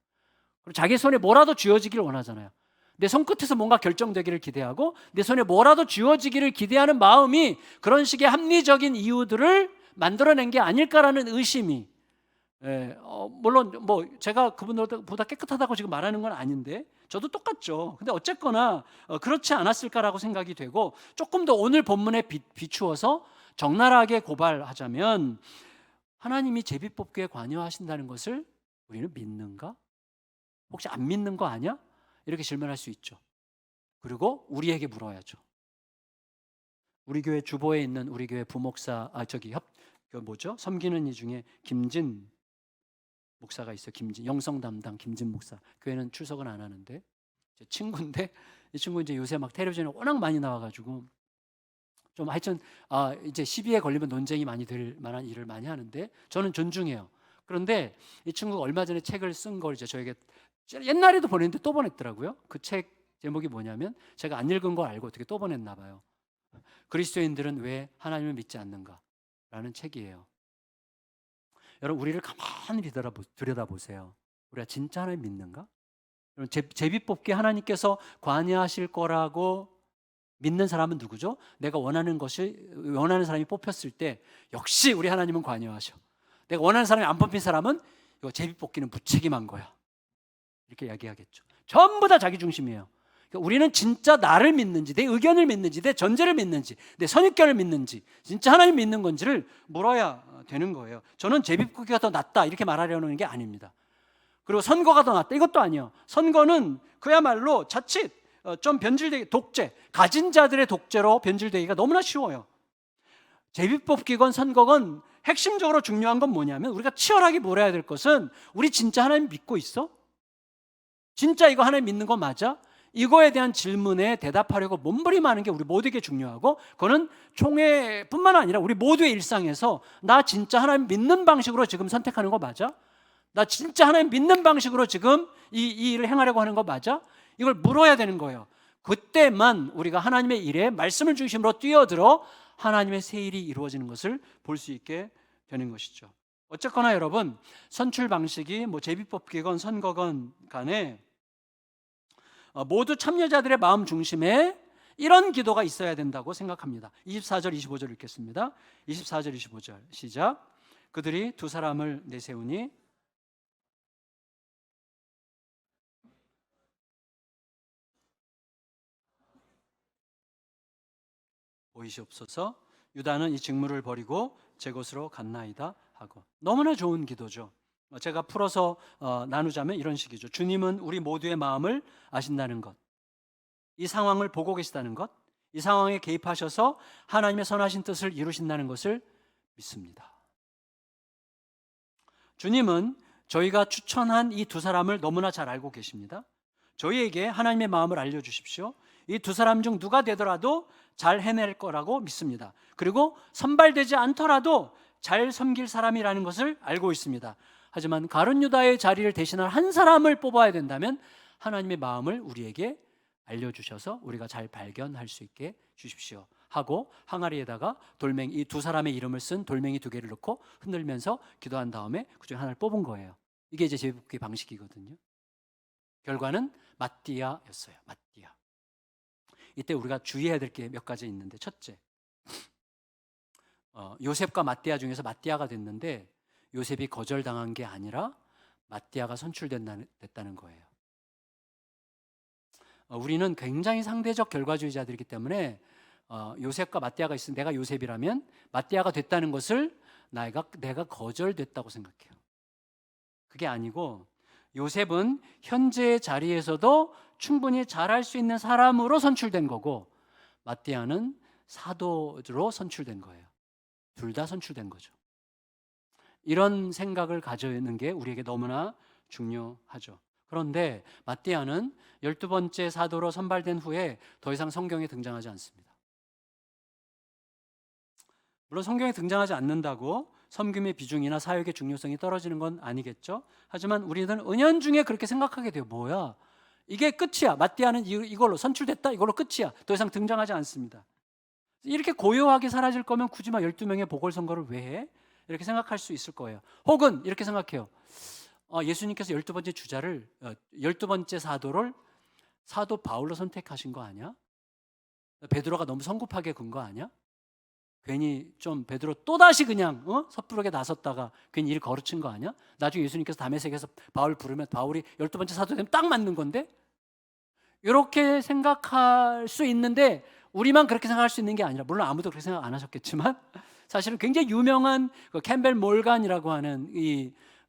그리고 자기 손에 뭐라도 쥐어지기를 원하잖아요. 내 손끝에서 뭔가 결정되기를 기대하고 내 손에 뭐라도 쥐어지기를 기대하는 마음이 그런 식의 합리적인 이유들을 만들어낸 게 아닐까라는 의심이 물론 제가 그분들보다 깨끗하다고 지금 말하는 건 아닌데 저도 똑같죠. 근데 어쨌거나 그렇지 않았을까라고 생각이 되고 조금 더 오늘 본문에 비추어서 적나라하게 고발하자면 하나님이 제비뽑기에 관여하신다는 것을 우리는 믿는가? 혹시 안 믿는 거 아니야? 이렇게 질문할 수 있죠. 그리고 우리에게 물어야죠. 우리 교회 주보에 있는 우리 교회 부목사 섬기는 이 중에 김진 목사가 있어요. 김진 영성 담당 김진 목사. 교회는 출석은 안 하는데 제 친구인데 이 친구 이제 요새 막 텔레비전에 워낙 많이 나와가지고 좀 하여튼 이제 시비에 걸리면 논쟁이 많이 될 만한 일을 많이 하는데 저는 존중해요. 그런데 이 친구가 얼마 전에 책을 쓴 걸 이제 저에게 옛날에도 보냈는데 또 보냈더라고요. 그 책 제목이 뭐냐면 제가 안 읽은 걸 알고 어떻게 또 보냈나 봐요. 그리스도인들은 왜 하나님을 믿지 않는가? 라는 책이에요. 여러분 우리를 가만히 들여다보세요. 우리가 진짜 하나님 믿는가? 제비뽑기 하나님께서 관여하실 거라고 믿는 사람은 누구죠? 내가 원하는 사람이 뽑혔을 때 역시 우리 하나님은 관여하셔. 내가 원하는 사람이 안 뽑힌 사람은 이거 제비뽑기는 무책임한 거야. 이렇게 이야기하겠죠. 전부 다 자기 중심이에요. 그러니까 우리는 진짜 나를 믿는지, 내 의견을 믿는지, 내 전제를 믿는지, 내 선입견을 믿는지, 진짜 하나님 믿는 건지를 물어야 되는 거예요. 저는 제비뽑기가 더 낫다 이렇게 말하려는 게 아닙니다. 그리고 선거가 더 낫다 이것도 아니에요. 선거는 그야말로 자칫 좀 변질되기, 독재, 가진 자들의 독재로 변질되기가 너무나 쉬워요. 제비뽑기건 선거건 핵심적으로 중요한 건 뭐냐면 우리가 치열하게 물어야 될 것은 우리 진짜 하나님 믿고 있어? 진짜 이거 하나님 믿는 거 맞아? 이거에 대한 질문에 대답하려고 몸부림하는 게 우리 모두에게 중요하고 그거는 총회뿐만 아니라 우리 모두의 일상에서 나 진짜 하나님 믿는 방식으로 지금 선택하는 거 맞아? 나 진짜 하나님 믿는 방식으로 지금 이 일을 행하려고 하는 거 맞아? 이걸 물어야 되는 거예요. 그때만 우리가 하나님의 일에 말씀을 중심으로 뛰어들어 하나님의 새 일이 이루어지는 것을 볼 수 있게 되는 것이죠. 어쨌거나 여러분 선출 방식이 제비뽑기건 선거건 간에 모두 참여자들의 마음 중심에 이런 기도가 있어야 된다고 생각합니다. 24절 25절 읽겠습니다. 24절 25절 시작. 그들이 두 사람을 내세우니 보이시옵소서. 유다는 이 직무를 버리고 제 곳으로 갔나이다 하고. 너무나 좋은 기도죠. 제가 풀어서 나누자면 이런 식이죠. 주님은 우리 모두의 마음을 아신다는 것, 이 상황을 보고 계시다는 것, 이 상황에 개입하셔서 하나님의 선하신 뜻을 이루신다는 것을 믿습니다. 주님은 저희가 추천한 이 두 사람을 너무나 잘 알고 계십니다. 저희에게 하나님의 마음을 알려주십시오. 이 두 사람 중 누가 되더라도 잘 해낼 거라고 믿습니다. 그리고 선발되지 않더라도 잘 섬길 사람이라는 것을 알고 있습니다. 하지만 가룟 유다의 자리를 대신할 한 사람을 뽑아야 된다면 하나님의 마음을 우리에게 알려주셔서 우리가 잘 발견할 수 있게 주십시오 하고 항아리에다가 돌멩이, 이 두 사람의 이름을 쓴 돌멩이 두 개를 넣고 흔들면서 기도한 다음에 그중에 하나를 뽑은 거예요. 이게 이제 제비뽑기 방식이거든요. 결과는 마띠아였어요. 마띠아. 이때 우리가 주의해야 될 게 몇 가지 있는데, 첫째, 요셉과 마띠아 중에서 마띠아가 됐는데 요셉이 거절당한 게 아니라 마띠아가 선출됐다는 거예요. 우리는 굉장히 상대적 결과주의자들이기 때문에 요셉과 마띠아가 있으면 내가 요셉이라면 마띠아가 됐다는 것을 내가 거절됐다고 생각해요. 그게 아니고 요셉은 현재의 자리에서도 충분히 잘할 수 있는 사람으로 선출된 거고 마띠아는 사도로 선출된 거예요. 둘 다 선출된 거죠. 이런 생각을 가지는 게 우리에게 너무나 중요하죠. 그런데 마띠아는 12번째 사도로 선발된 후에 더 이상 성경에 등장하지 않습니다. 물론 성경에 등장하지 않는다고 섬김의 비중이나 사역의 중요성이 떨어지는 건 아니겠죠. 하지만 우리는 은연중에 그렇게 생각하게 돼요. 뭐야? 이게 끝이야. 마띠아는 이걸로 선출됐다. 이걸로 끝이야. 더 이상 등장하지 않습니다. 이렇게 고요하게 사라질 거면 굳이 막 12명의 보궐선거를 왜 해? 이렇게 생각할 수 있을 거예요. 혹은 이렇게 생각해요. 예수님께서 12번째 주자를 12번째 사도를 사도 바울로 선택하신 거 아니야? 베드로가 너무 성급하게 군 거 아니야? 괜히 좀 베드로 또다시 그냥 섣부르게 나섰다가 괜히 일 거르친 거 아니야? 나중에 예수님께서 다메섹에서 바울 부르면 바울이 12번째 사도 되면 딱 맞는 건데? 이렇게 생각할 수 있는데 우리만 그렇게 생각할 수 있는 게 아니라, 물론 아무도 그렇게 생각 안 하셨겠지만 사실은 굉장히 유명한 그 캠벨 몰간이라고 하는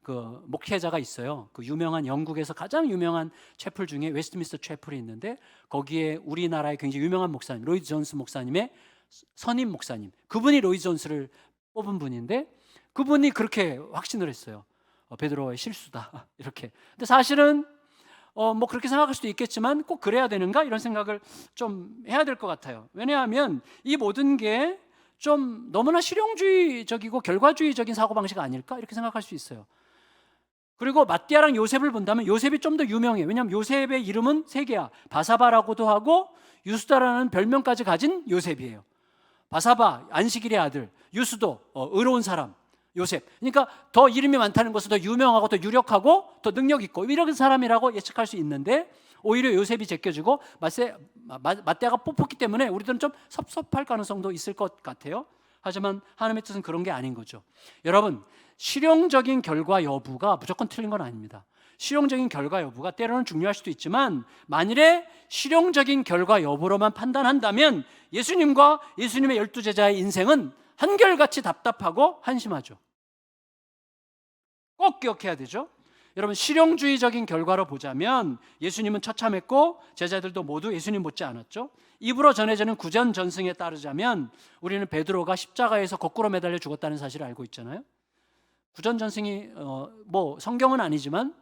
그 목회자가 있어요. 그 유명한 영국에서 가장 유명한 채플 중에 웨스트민스터 채플이 있는데 거기에 우리나라의 굉장히 유명한 목사님 로이드 존스 목사님의 선임 목사님, 그분이 로이드 존스를 뽑은 분인데 그분이 그렇게 확신을 했어요. 베드로의 실수다 이렇게. 근데 사실은 뭐 그렇게 생각할 수도 있겠지만 꼭 그래야 되는가 이런 생각을 좀 해야 될 것 같아요. 왜냐하면 이 모든 게 좀 너무나 실용주의적이고 결과주의적인 사고방식 아닐까 이렇게 생각할 수 있어요. 그리고 마띠아랑 요셉을 본다면 요셉이 좀 더 유명해요. 왜냐하면 요셉의 이름은 세 개야. 바사바라고도 하고 유스다라는 별명까지 가진 요셉이에요. 바사바, 안식일의 아들, 유스도, 의로운 사람, 요셉. 그러니까 더 이름이 많다는 것은 더 유명하고 더 유력하고 더 능력 있고 이런 사람이라고 예측할 수 있는데 오히려 요셉이 제껴지고 마띠아가 뽑혔기 때문에 우리들은 좀 섭섭할 가능성도 있을 것 같아요. 하지만 하나님의 뜻은 그런 게 아닌 거죠. 여러분, 실용적인 결과 여부가 무조건 틀린 건 아닙니다. 실용적인 결과 여부가 때로는 중요할 수도 있지만 만일에 실용적인 결과 여부로만 판단한다면 예수님과 예수님의 12제자의 인생은 한결같이 답답하고 한심하죠. 꼭 기억해야 되죠. 여러분, 실용주의적인 결과로 보자면 예수님은 처참했고 제자들도 모두 예수님 못지 않았죠. 입으로 전해지는 구전전승에 따르자면 우리는 베드로가 십자가에서 거꾸로 매달려 죽었다는 사실을 알고 있잖아요. 구전전승이 뭐 성경은 아니지만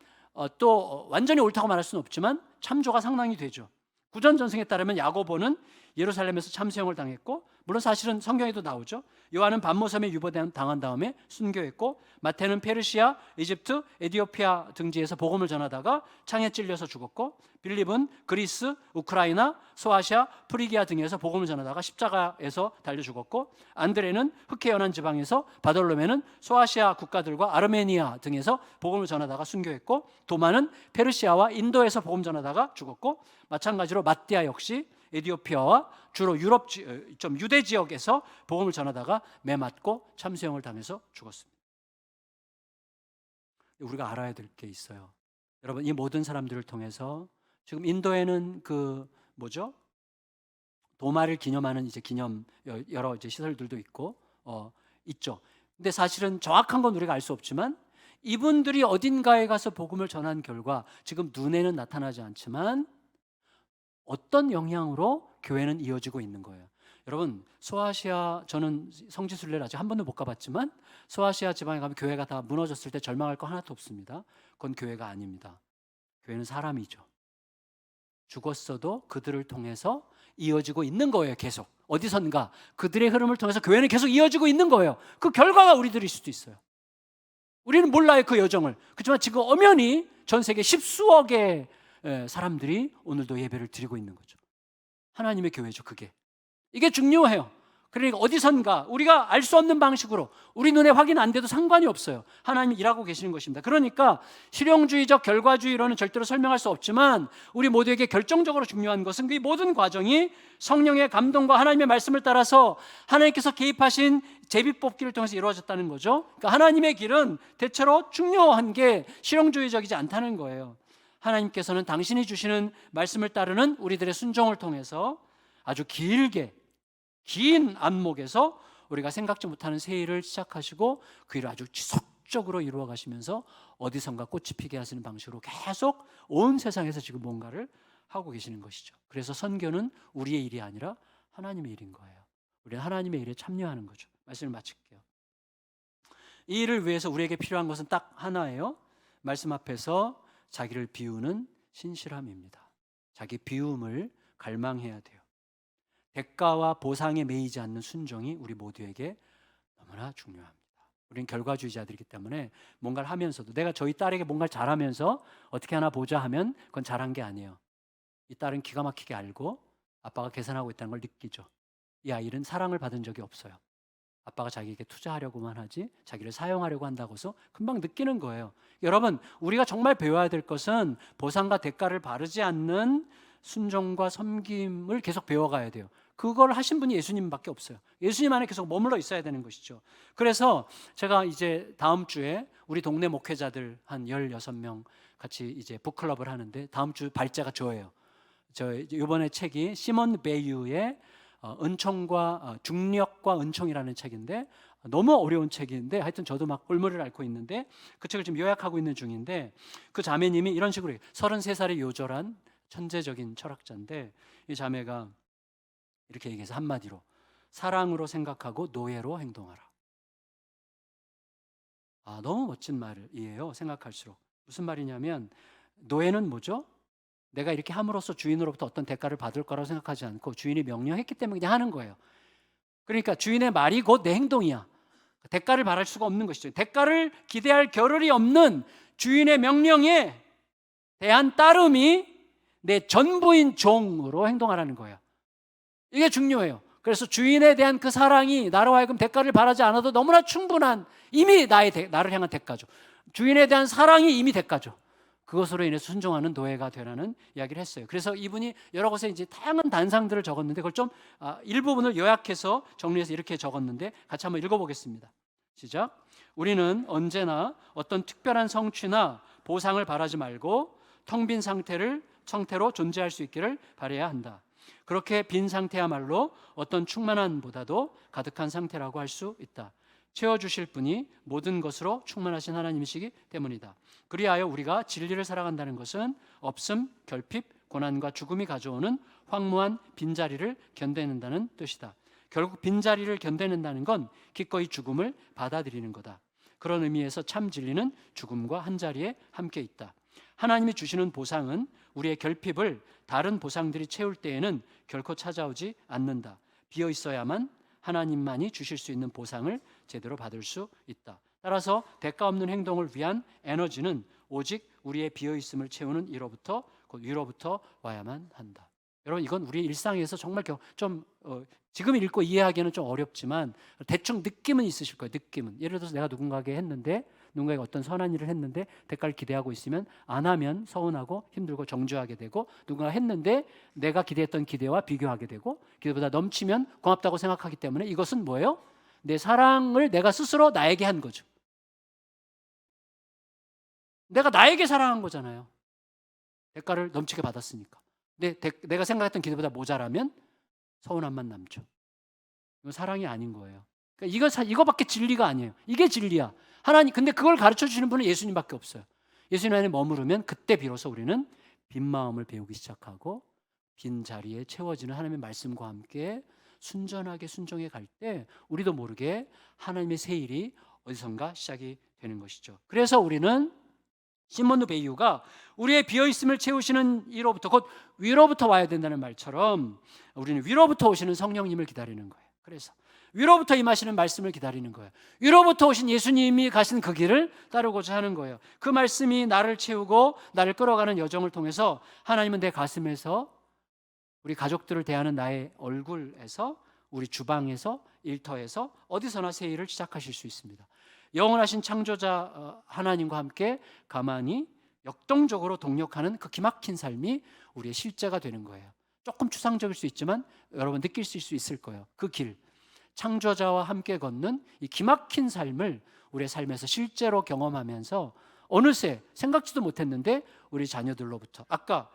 또 완전히 옳다고 말할 수는 없지만 참조가 상당히 되죠. 구전전승에 따르면 야고보는 예루살렘에서 참수형을 당했고, 물론 사실은 성경에도 나오죠. 요한은 반모섬에 유배당한 다음에 순교했고, 마태는 페르시아, 이집트, 에디오피아 등지에서 복음을 전하다가 창에 찔려서 죽었고, 빌립은 그리스, 우크라이나, 소아시아, 프리기아 등에서 복음을 전하다가 십자가에서 달려 죽었고, 안드레는 흑해 연안 지방에서, 바돌로메는 소아시아 국가들과 아르메니아 등에서 복음을 전하다가 순교했고, 도마는 페르시아와 인도에서 복음 전하다가 죽었고, 마찬가지로 마띠아 역시 에디오피아와 주로 좀 유대 지역에서 복음을 전하다가 매 맞고 참수형을 당해서 죽었습니다. 우리가 알아야 될 게 있어요. 여러분, 이 모든 사람들을 통해서 지금 인도에는 도마를 기념하는 기념 여러 시설들도 있고 있죠. 근데 사실은 정확한 건 우리가 알 수 없지만 이분들이 어딘가에 가서 복음을 전한 결과 지금 눈에는 나타나지 않지만 어떤 영향으로 교회는 이어지고 있는 거예요. 여러분, 소아시아, 저는 성지순례를 아직 한 번도 못 가봤지만 소아시아 지방에 가면 교회가 다 무너졌을 때 절망할 거 하나도 없습니다. 그건 교회가 아닙니다. 교회는 사람이죠. 죽었어도 그들을 통해서 이어지고 있는 거예요. 계속 어디선가 그들의 흐름을 통해서 교회는 계속 이어지고 있는 거예요. 그 결과가 우리들일 수도 있어요. 우리는 몰라요, 그 여정을. 그렇지만 지금 엄연히 전 세계 십수억의 사람들이 오늘도 예배를 드리고 있는 거죠. 하나님의 교회죠. 이게 중요해요. 그러니까 어디선가 우리가 알 수 없는 방식으로 우리 눈에 확인 안 돼도 상관이 없어요. 하나님이 일하고 계시는 것입니다. 그러니까 실용주의적 결과주의로는 절대로 설명할 수 없지만 우리 모두에게 결정적으로 중요한 것은 그 모든 과정이 성령의 감동과 하나님의 말씀을 따라서 하나님께서 개입하신 제비뽑기를 통해서 이루어졌다는 거죠. 그러니까 하나님의 길은 대체로 중요한 게 실용주의적이지 않다는 거예요. 하나님께서는 당신이 주시는 말씀을 따르는 우리들의 순종을 통해서 아주 긴 안목에서 우리가 생각지 못하는 새 일을 시작하시고 그 일을 아주 지속적으로 이루어 가시면서 어디선가 꽃이 피게 하시는 방식으로 계속 온 세상에서 지금 뭔가를 하고 계시는 것이죠. 그래서 선교는 우리의 일이 아니라 하나님의 일인 거예요. 우리는 하나님의 일에 참여하는 거죠. 말씀을 마칠게요. 이 일을 위해서 우리에게 필요한 것은 딱 하나예요. 말씀 앞에서 자기를 비우는 신실함입니다. 자기 비움을 갈망해야 돼요. 대가와 보상에 매이지 않는 순종이 우리 모두에게 너무나 중요합니다. 우리는 결과주의자들이기 때문에 뭔가를 하면서도 내가 저희 딸에게 뭔가를 잘하면서 어떻게 하나 보자 하면 그건 잘한 게 아니에요. 이 딸은 기가 막히게 알고 아빠가 계산하고 있다는 걸 느끼죠. 이 아이는 사랑을 받은 적이 없어요. 아빠가 자기에게 투자하려고만 하지 자기를 사용하려고 한다고 해서 금방 느끼는 거예요. 여러분, 우리가 정말 배워야 될 것은 보상과 대가를 바르지 않는 순종과 섬김을 계속 배워가야 돼요. 그걸 하신 분이 예수님밖에 없어요. 예수님 안에 계속 머물러 있어야 되는 것이죠. 그래서 제가 이제 다음 주에 우리 동네 목회자들 한 16명 같이 이제 북클럽을 하는데 다음 주 발제가 저예요. 저 이번에 책이 시몬 베유의 은총과 중력과 은총이라는 책인데 너무 어려운 책인데 하여튼 저도 막 골머리를 앓고 있는데 그 책을 지금 요약하고 있는 중인데 그 자매님이 이런 식으로 해요. 33살의 요절한 천재적인 철학자인데 이 자매가 이렇게 얘기해서 한마디로 사랑으로 생각하고 노예로 행동하라. 너무 멋진 말이에요. 생각할수록. 무슨 말이냐면 노예는 뭐죠? 내가 이렇게 함으로써 주인으로부터 어떤 대가를 받을 거라고 생각하지 않고 주인이 명령했기 때문에 그냥 하는 거예요. 그러니까 주인의 말이 곧 내 행동이야. 대가를 바랄 수가 없는 것이죠. 대가를 기대할 겨를이 없는 주인의 명령에 대한 따름이 내 전부인 종으로 행동하라는 거예요. 이게 중요해요. 그래서 주인에 대한 그 사랑이 나로 하여금 대가를 바라지 않아도 너무나 충분한 이미 나를 향한 대가죠. 주인에 대한 사랑이 이미 대가죠. 그것으로 인해서 순종하는 노예가 되라는 이야기를 했어요. 그래서 이분이 여러 곳에 이제 다양한 단상들을 적었는데 그걸 좀 일부분을 요약해서 정리해서 이렇게 적었는데 같이 한번 읽어보겠습니다. 시작. 우리는 언제나 어떤 특별한 성취나 보상을 바라지 말고 텅 빈 상태로 존재할 수 있기를 바라야 한다. 그렇게 빈 상태야말로 어떤 충만함보다도 가득한 상태라고 할 수 있다. 채워주실 분이 모든 것으로 충만하신 하나님이시기 때문이다. 그리하여 우리가 진리를 살아간다는 것은 없음, 결핍, 고난과 죽음이 가져오는 황무한 빈자리를 견뎌낸다는 뜻이다. 결국 빈자리를 견뎌낸다는 건 기꺼이 죽음을 받아들이는 거다. 그런 의미에서 참 진리는 죽음과 한자리에 함께 있다. 하나님이 주시는 보상은 우리의 결핍을 다른 보상들이 채울 때에는 결코 찾아오지 않는다. 비어 있어야만 하나님만이 주실 수 있는 보상을 제대로 받을 수 있다. 따라서 대가 없는 행동을 위한 에너지는 오직 우리의 비어있음을 채우는 이로부터 곧 위로부터 와야만 한다. 여러분, 이건 우리 일상에서 정말 좀 지금 읽고 이해하기는 좀 어렵지만 대충 느낌은 있으실 거예요. 느낌은. 예를 들어서 내가 누군가에게 어떤 선한 일을 했는데 대가를 기대하고 있으면 안 하면 서운하고 힘들고 정죄하게 되고, 누군가 했는데 내가 기대했던 기대와 비교하게 되고 기대보다 넘치면 고맙다고 생각하기 때문에 이것은 뭐예요? 내 사랑을 내가 스스로 나에게 한 거죠. 내가 나에게 사랑한 거잖아요. 대가를 넘치게 받았으니까. 내가 생각했던 기대보다 모자라면 서운함만 남죠. 이건 사랑이 아닌 거예요. 그러니까 이거밖에 진리가 아니에요. 이게 진리야. 하나님, 근데 그걸 가르쳐 주시는 분은 예수님밖에 없어요. 예수님 안에 머무르면 그때 비로소 우리는 빈 마음을 배우기 시작하고 빈 자리에 채워지는 하나님의 말씀과 함께 순전하게 순종해 갈 때 우리도 모르게 하나님의 새 일이 어디선가 시작이 되는 것이죠. 그래서 우리는 시몬 베유가 우리의 비어있음을 채우시는 이로부터, 곧 위로부터 와야 된다는 말처럼 우리는 위로부터 오시는 성령님을 기다리는 거예요. 그래서 위로부터 임하시는 말씀을 기다리는 거예요. 위로부터 오신 예수님이 가신 그 길을 따르고자 하는 거예요. 그 말씀이 나를 채우고 나를 끌어가는 여정을 통해서 하나님은 내 가슴에서, 우리 가족들을 대하는 나의 얼굴에서, 우리 주방에서, 일터에서 어디서나 새 일을 시작하실 수 있습니다. 영원하신 창조자 하나님과 함께 가만히 역동적으로 동력하는 그 기막힌 삶이 우리의 실제가 되는 거예요. 조금 추상적일 수 있지만 여러분 느낄 수 있을 거예요. 그 길, 창조자와 함께 걷는 이 기막힌 삶을 우리의 삶에서 실제로 경험하면서 어느새 생각지도 못했는데 우리 자녀들로부터, 아까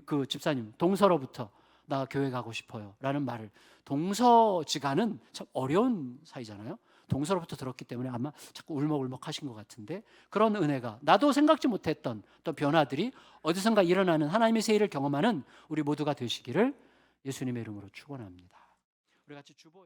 그 집사님 동서로부터 나 교회 가고 싶어요 라는 말을, 동서지간은 참 어려운 사이잖아요. 동서로부터 들었기 때문에 아마 자꾸 울먹울먹 하신 것 같은데, 그런 은혜가, 나도 생각지 못했던 또 변화들이 어디선가 일어나는 하나님의 새 일을 경험하는 우리 모두가 되시기를 예수님의 이름으로 축원합니다. 우리 같이 주보에